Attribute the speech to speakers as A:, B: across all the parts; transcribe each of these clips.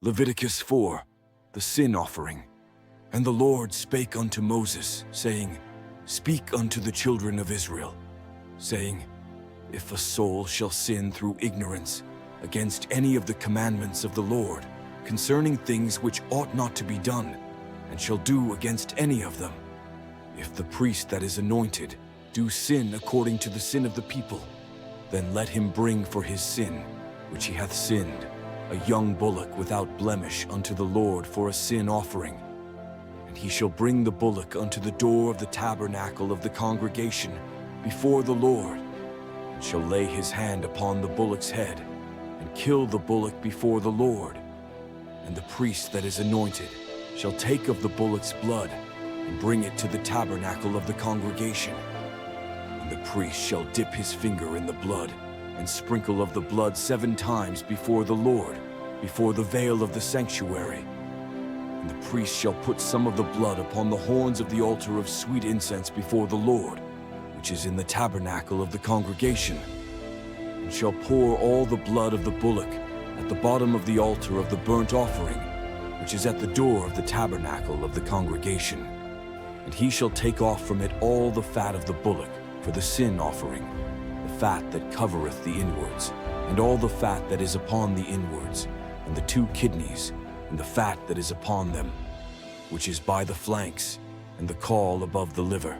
A: Leviticus 4, the sin offering. And the Lord spake unto Moses, saying, Speak unto the children of Israel, saying, If a soul shall sin through ignorance against any of the commandments of the Lord, concerning things which ought not to be done, and shall do against any of them, if the priest that is anointed do sin according to the sin of the people, then let him bring for his sin, which he hath sinned, a young bullock without blemish unto the Lord for a sin offering. And he shall bring the bullock unto the door of the tabernacle of the congregation before the Lord, and shall lay his hand upon the bullock's head, and kill the bullock before the Lord. And the priest that is anointed shall take of the bullock's blood, and bring it to the tabernacle of the congregation. And the priest shall dip his finger in the blood, and sprinkle of the blood 7 times before the Lord, before the veil of the sanctuary. And the priest shall put some of the blood upon the horns of the altar of sweet incense before the Lord, which is in the tabernacle of the congregation, and shall pour all the blood of the bullock at the bottom of the altar of the burnt offering, which is at the door of the tabernacle of the congregation. And he shall take off from it all the fat of the bullock for the sin offering, the fat that covereth the inwards, and all the fat that is upon the inwards, and the 2 kidneys, and the fat that is upon them, which is by the flanks, and the caul above the liver.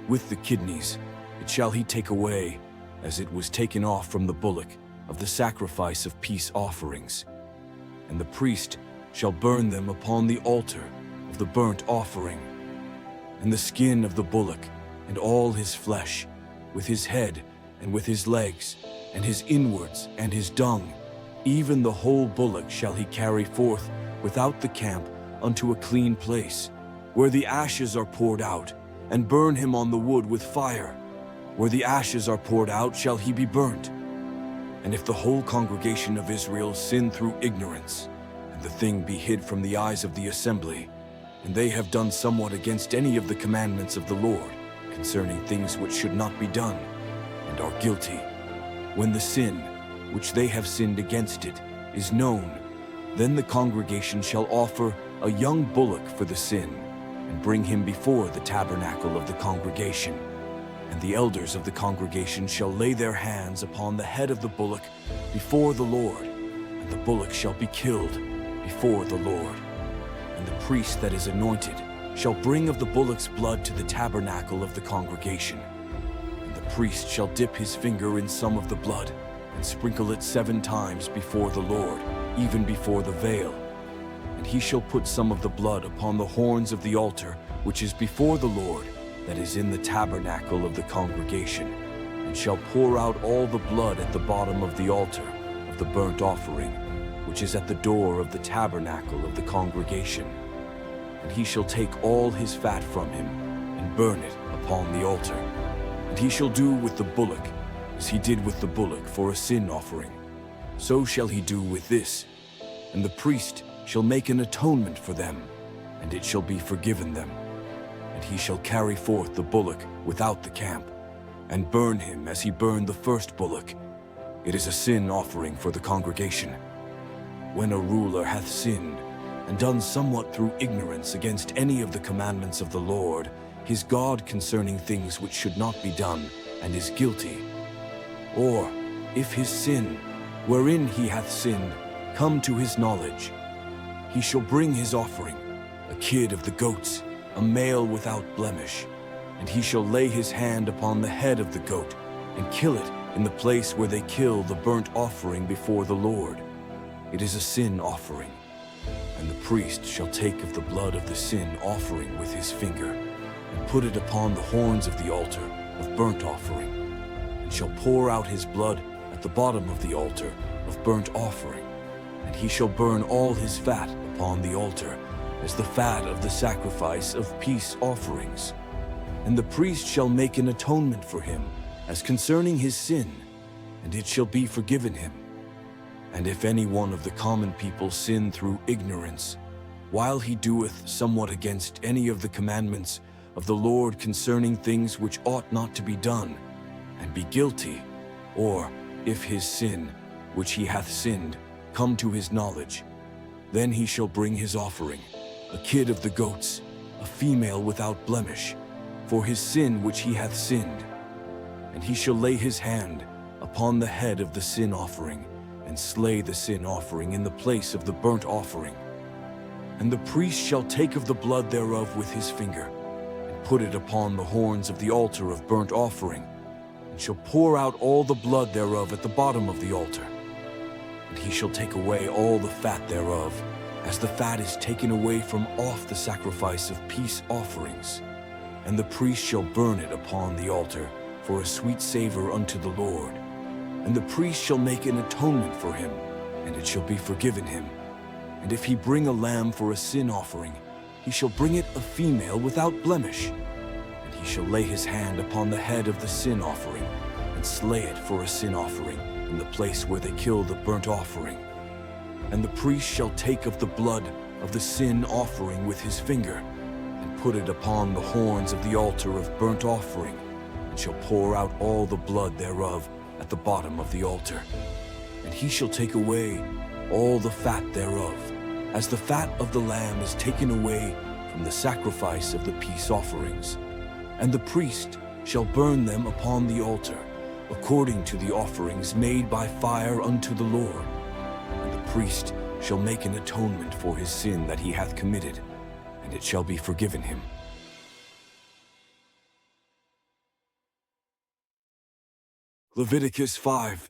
A: With the kidneys it shall he take away, as it was taken off from the bullock of the sacrifice of peace offerings. And the priest shall burn them upon the altar of the burnt offering. And the skin of the bullock, and all his flesh, with his head, and with his legs, and his inwards, and his dung, even the whole bullock shall he carry forth without the camp unto a clean place, where the ashes are poured out, and burn him on the wood with fire. Where the ashes are poured out shall he be burnt. And if the whole congregation of Israel sin through ignorance, and the thing be hid from the eyes of the assembly, and they have done somewhat against any of the commandments of the Lord, concerning things which should not be done, and are guilty, when the sin, which they have sinned against it, is known, then the congregation shall offer a young bullock for the sin, and bring him before the tabernacle of the congregation. And the elders of the congregation shall lay their hands upon the head of the bullock before the Lord, and the bullock shall be killed before the Lord. And the priest that is anointed shall bring of the bullock's blood to the tabernacle of the congregation. And the priest shall dip his finger in some of the blood, and sprinkle it 7 times before the Lord, even before the veil. And he shall put some of the blood upon the horns of the altar, which is before the Lord, that is in the tabernacle of the congregation, and shall pour out all the blood at the bottom of the altar of the burnt offering, which is at the door of the tabernacle of the congregation. And he shall take all his fat from him, and burn it upon the altar. And he shall do with the bullock as he did with the bullock for a sin offering. So shall he do with this. And the priest shall make an atonement for them, and it shall be forgiven them. And he shall carry forth the bullock without the camp, and burn him as he burned the first bullock. It is a sin offering for the congregation. When a ruler hath sinned, and done somewhat through ignorance against any of the commandments of the Lord, his God, concerning things which should not be done, and is guilty, or if his sin, wherein he hath sinned, come to his knowledge, he shall bring his offering, a kid of the goats, a male without blemish, and he shall lay his hand upon the head of the goat, and kill it in the place where they kill the burnt offering before the Lord. It is a sin offering. And the priest shall take of the blood of the sin offering with his finger, and put it upon the horns of the altar of burnt offering, and shall pour out his blood at the bottom of the altar of burnt offering. And he shall burn all his fat upon the altar, as the fat of the sacrifice of peace offerings. And the priest shall make an atonement for him, as concerning his sin, and it shall be forgiven him. And if any one of the common people sin through ignorance, while he doeth somewhat against any of the commandments of the Lord concerning things which ought not to be done, and be guilty, or if his sin, which he hath sinned, come to his knowledge, Then he shall bring his offering, a kid of the goats, a female without blemish, for his sin which he hath sinned. And he shall lay his hand upon the head of the sin offering, and slay the sin offering in the place of the burnt offering. And the priest shall take of the blood thereof with his finger, and put it upon the horns of the altar of burnt offering, and shall pour out all the blood thereof at the bottom of the altar. And he shall take away all the fat thereof, as the fat is taken away from off the sacrifice of peace offerings. And the priest shall burn it upon the altar for a sweet savor unto the Lord. And the priest shall make an atonement for him, and it shall be forgiven him. And if he bring a lamb for a sin offering, he shall bring it a female without blemish. And he shall lay his hand upon the head of the sin offering, and slay it for a sin offering in the place where they kill the burnt offering. And the priest shall take of the blood of the sin offering with his finger, and put it upon the horns of the altar of burnt offering, and shall pour out all the blood thereof at the bottom of the altar. And he shall take away all the fat thereof, as the fat of the lamb is taken away from the sacrifice of the peace offerings. And the priest shall burn them upon the altar, according to the offerings made by fire unto the Lord. And the priest shall make an atonement for his sin that he hath committed, and it shall be forgiven him. Leviticus 5.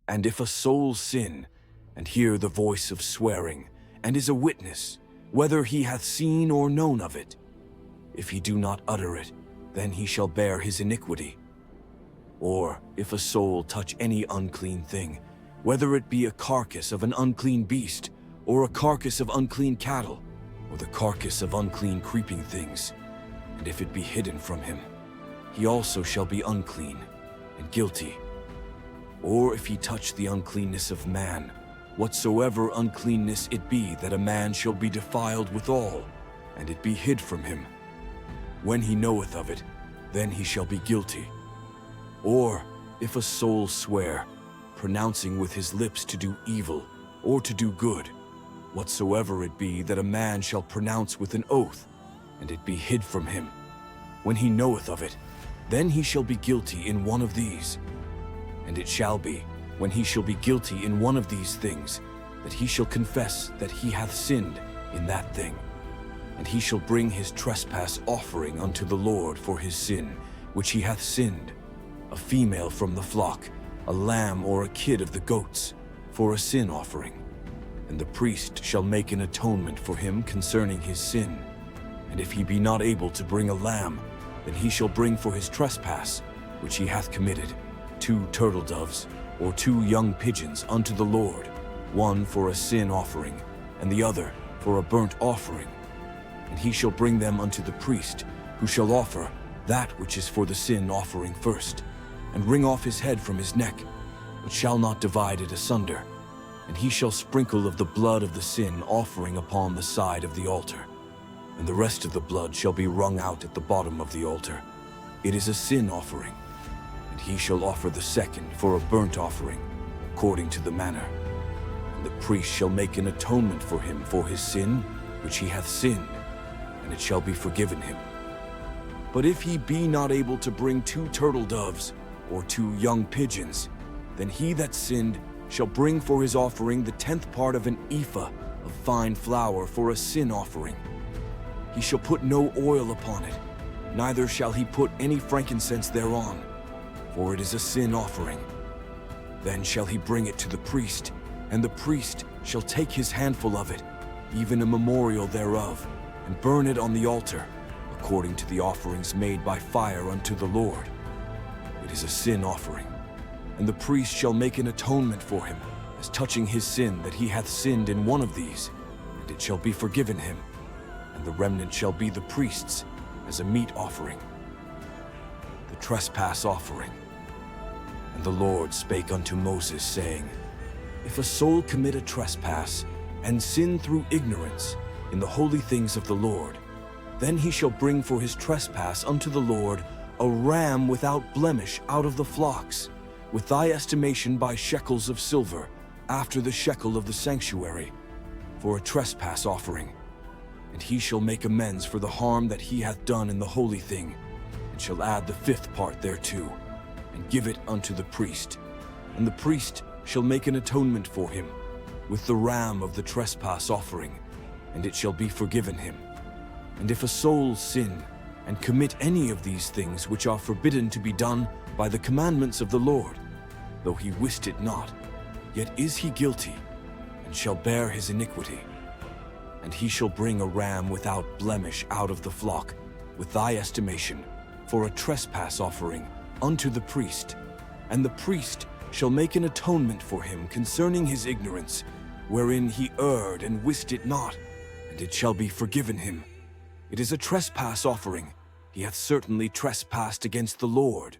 A: And if a soul sin, and hear the voice of swearing, and is a witness, whether he hath seen or known of it, if he do not utter it, then he shall bear his iniquity. Or if a soul touch any unclean thing, whether it be a carcass of an unclean beast, or a carcass of unclean cattle, or the carcass of unclean creeping things, and if it be hidden from him, he also shall be unclean and guilty. Or if he touch the uncleanness of man, whatsoever uncleanness it be, that a man shall be defiled withal, and it be hid from him, when he knoweth of it, then he shall be guilty. Or if a soul swear, pronouncing with his lips to do evil, or to do good, whatsoever it be that a man shall pronounce with an oath, and it be hid from him, when he knoweth of it, then he shall be guilty in one of these. And it shall be, when he shall be guilty in one of these things, that he shall confess that he hath sinned in that thing. And he shall bring his trespass offering unto the Lord for his sin, which he hath sinned, a female from the flock, a lamb or a kid of the goats, for a sin offering. And the priest shall make an atonement for him concerning his sin. And if he be not able to bring a lamb, then he shall bring for his trespass, which he hath committed, 2 turtledoves, or 2 young pigeons unto the Lord, one for a sin offering, and the other for a burnt offering. And he shall bring them unto the priest, who shall offer that which is for the sin offering first, and wring off his head from his neck, but shall not divide it asunder. And he shall sprinkle of the blood of the sin offering upon the side of the altar. And the rest of the blood shall be wrung out at the bottom of the altar. It is a sin offering. And he shall offer the second for a burnt offering, according to the manner. And the priest shall make an atonement for him for his sin, which he hath sinned, and it shall be forgiven him. But if he be not able to bring 2 turtledoves, or 2 young pigeons, then he that sinned shall bring for his offering the 10th part of an ephah of fine flour for a sin offering. He shall put no oil upon it, neither shall he put any frankincense thereon, for it is a sin offering. Then shall he bring it to the priest, and the priest shall take his handful of it, even a memorial thereof, and burn it on the altar, according to the offerings made by fire unto the Lord. It is a sin offering. And the priest shall make an atonement for him, as touching his sin that he hath sinned in one of these, and it shall be forgiven him. And the remnant shall be the priest's, as a meat offering. The trespass offering. And the Lord spake unto Moses, saying, If a soul commit a trespass, and sin through ignorance in the holy things of the Lord, then he shall bring for his trespass unto the Lord a ram without blemish out of the flocks, with thy estimation by shekels of silver, after the shekel of the sanctuary. for a trespass offering. And he shall make amends for the harm that he hath done in the holy thing, and shall add the 5th part thereto, and give it unto the priest. And the priest shall make an atonement for him, with the ram of the trespass offering, and it shall be forgiven him. And if a soul sin, and commit any of these things which are forbidden to be done by the commandments of the Lord, though he wist it not, yet is he guilty, and shall bear his iniquity. And he shall bring a ram without blemish out of the flock, with thy estimation, for a trespass offering unto the priest. And the priest shall make an atonement for him concerning his ignorance, wherein he erred and wist it not, and it shall be forgiven him. It is a trespass offering. He hath certainly trespassed against the Lord.